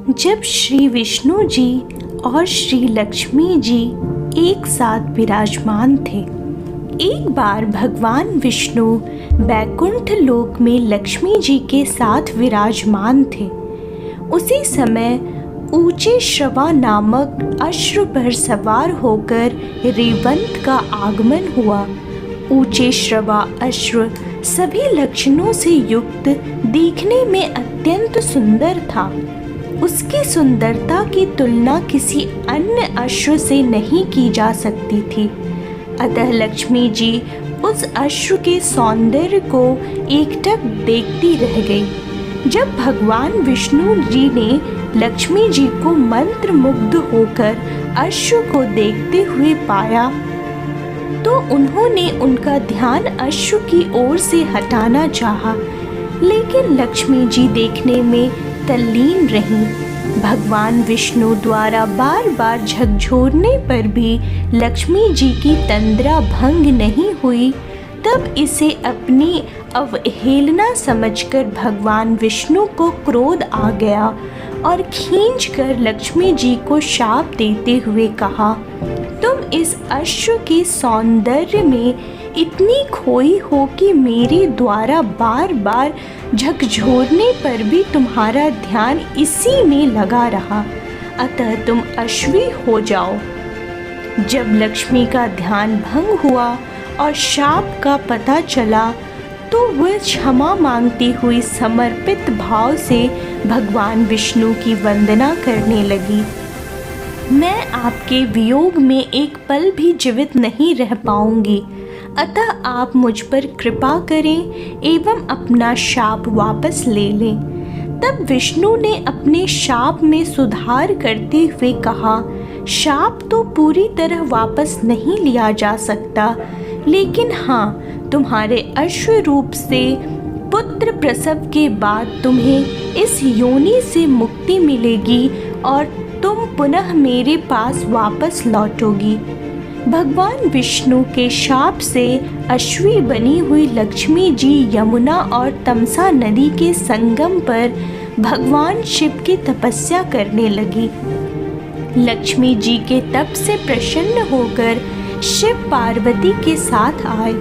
जब श्री विष्णु जी और श्री लक्ष्मी जी एक साथ विराजमान थे, एक बार भगवान विष्णु बैकुंठ लोक में लक्ष्मी जी के साथ विराजमान थे। उसी समय ऊंचे श्रवा नामक अश्व पर सवार होकर रेवंत का आगमन हुआ। ऊंचे श्रवा अश्व सभी लक्षणों से युक्त, दिखने में अत्यंत सुंदर था। उसकी सुंदरता की तुलना किसी अन्य अश्व से नहीं की जा सकती थी। अतः लक्ष्मी जी उस अश्व के सौंदर्य को एकटक देखती रह गई। जब भगवान विष्णु जी ने लक्ष्मी जी को मंत्र मुग्ध होकर अश्व को देखते हुए पाया तो उन्होंने उनका ध्यान अश्व की ओर से हटाना चाहा, लेकिन लक्ष्मी जी देखने में तल्लीन रहीं। भगवान विष्णु द्वारा बार बार झकझोरने पर भी लक्ष्मी जी की तंद्रा भंग नहीं हुई। तब इसे अपनी अवहेलना समझकर भगवान विष्णु को क्रोध आ गया और खींचकर लक्ष्मी जी को शाप देते हुए कहा, तुम इस अश्व के सौंदर्य में इतनी खोई हो कि मेरे द्वारा बार बार झकझोरने पर भी तुम्हारा ध्यान इसी में लगा रहा, अतः तुम अश्वी हो जाओ। जब लक्ष्मी का ध्यान भंग हुआ और शाप का पता चला तो वह क्षमा मांगती हुई समर्पित भाव से भगवान विष्णु की वंदना करने लगी। मैं आपके वियोग में एक पल भी जीवित नहीं रह पाऊंगी, अतः आप मुझ पर कृपा करें एवं अपना शाप वापस ले लें। तब विष्णु ने अपने शाप में सुधार करते हुए कहा, शाप तो पूरी तरह वापस नहीं लिया जा सकता, लेकिन हाँ, तुम्हारे अश्व रूप से पुत्र प्रसव के बाद तुम्हें इस योनि से मुक्ति मिलेगी और तुम पुनः मेरे पास वापस लौटोगी। भगवान विष्णु के शाप से अश्वी बनी हुई लक्ष्मी जी यमुना और तमसा नदी के संगम पर भगवान शिव की तपस्या करने लगी। लक्ष्मी जी के तप से प्रसन्न होकर शिव पार्वती के साथ आए।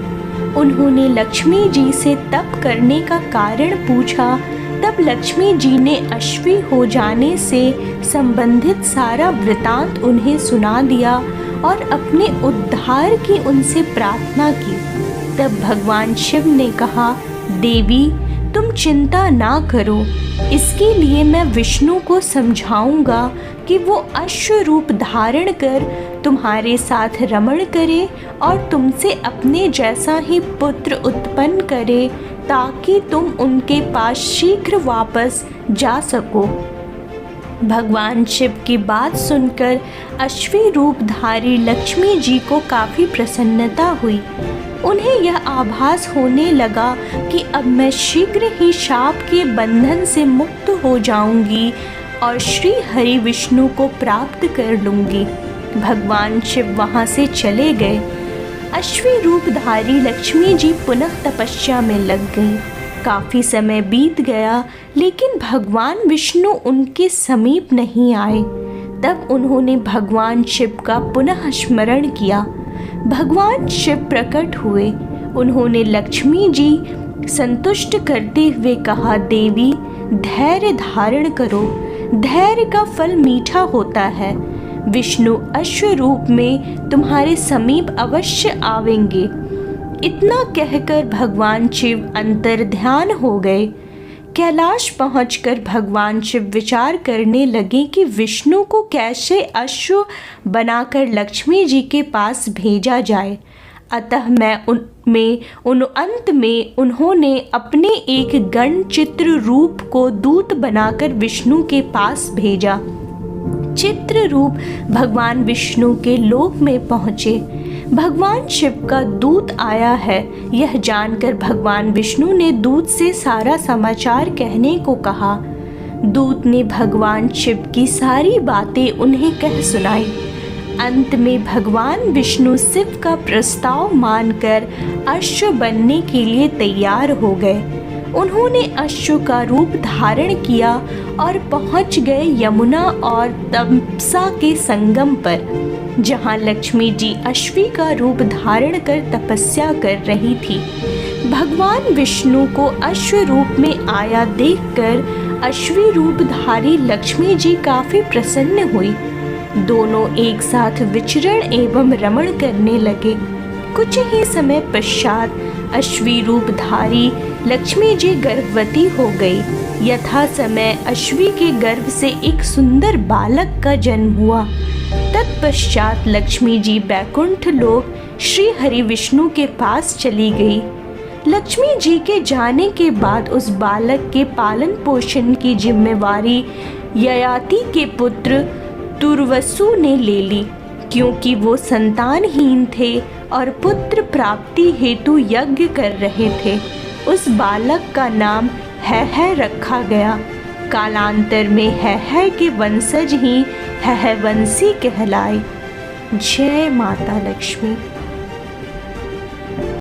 उन्होंने लक्ष्मी जी से तप करने का कारण पूछा। तब लक्ष्मी जी ने अश्वी हो जाने से संबंधित सारा वृतांत उन्हें सुना दिया और अपने उद्धार की उनसे प्रार्थना की। तब भगवान शिव ने कहा, देवी तुम चिंता ना करो, इसके लिए मैं विष्णु को समझाऊंगा कि वो अश्व रूप धारण कर तुम्हारे साथ रमण करे और तुमसे अपने जैसा ही पुत्र उत्पन्न करे, ताकि तुम उनके पास शीघ्र वापस जा सको। भगवान शिव की बात सुनकर अश्वी रूपधारी लक्ष्मी जी को काफ़ी प्रसन्नता हुई। उन्हें यह आभास होने लगा कि अब मैं शीघ्र ही शाप के बंधन से मुक्त हो जाऊंगी और श्री हरि विष्णु को प्राप्त कर लूंगी। भगवान शिव वहाँ से चले गए। अश्वी रूपधारी लक्ष्मी जी पुनः तपस्या में लग गई। काफ़ी समय बीत गया, लेकिन भगवान विष्णु उनके समीप नहीं आए। तब उन्होंने भगवान शिव का पुनः स्मरण किया। भगवान शिव प्रकट हुए। उन्होंने लक्ष्मी जी संतुष्ट करते हुए कहा, देवी धैर्य धारण करो, धैर्य का फल मीठा होता है। विष्णु अश्व रूप में तुम्हारे समीप अवश्य आवेंगे। इतना कहकर भगवान शिव अंतर्ध्यान हो गए। कैलाश पहुंचकर भगवान शिव विचार करने लगे कि विष्णु को कैसे अश्व बनाकर लक्ष्मी जी के पास भेजा जाए। अतः अंत में उन्होंने अपने एक गण चित्र रूप को दूत बनाकर विष्णु के पास भेजा। चित्र रूप भगवान विष्णु के लोक में पहुँचे। भगवान शिव का दूत आया है, यह जानकर भगवान विष्णु ने दूत से सारा समाचार कहने को कहा। दूत ने भगवान शिव की सारी बातें उन्हें कह सुनाई। अंत में भगवान विष्णु शिव का प्रस्ताव मानकर अश्व बनने के लिए तैयार हो गए। उन्होंने अश्व का रूप धारण किया और पहुंच गए यमुना और तमसा के संगम पर, जहां लक्ष्मी जी अश्वी का रूप धारण कर तपस्या कर रही थी। भगवान विष्णु को अश्व रूप में आया देखकर अश्वी रूपधारी लक्ष्मी जी काफी प्रसन्न हुई। दोनों एक साथ विचरण एवं रमण करने लगे। कुछ ही समय पश्चात अश्वी रूपधारी लक्ष्मी जी गर्भवती हो गई। यथा समय अश्वी के गर्भ से एक सुंदर बालक का जन्म हुआ। तत्पश्चात लक्ष्मी जी बैकुंठ लोक श्री हरि विष्णु के पास चली गई। लक्ष्मी जी के जाने के बाद उस बालक के पालन पोषण की जिम्मेवारी ययाति के पुत्र तुर्वसु ने ली, क्योंकि वो संतानहीन थे और पुत्र प्राप्ति हेतु यज्ञ कर रहे थे। उस बालक का नाम है रखा गया। कालांतर में है के वंशज ही हैवंशी कहलाए। जय माता लक्ष्मी।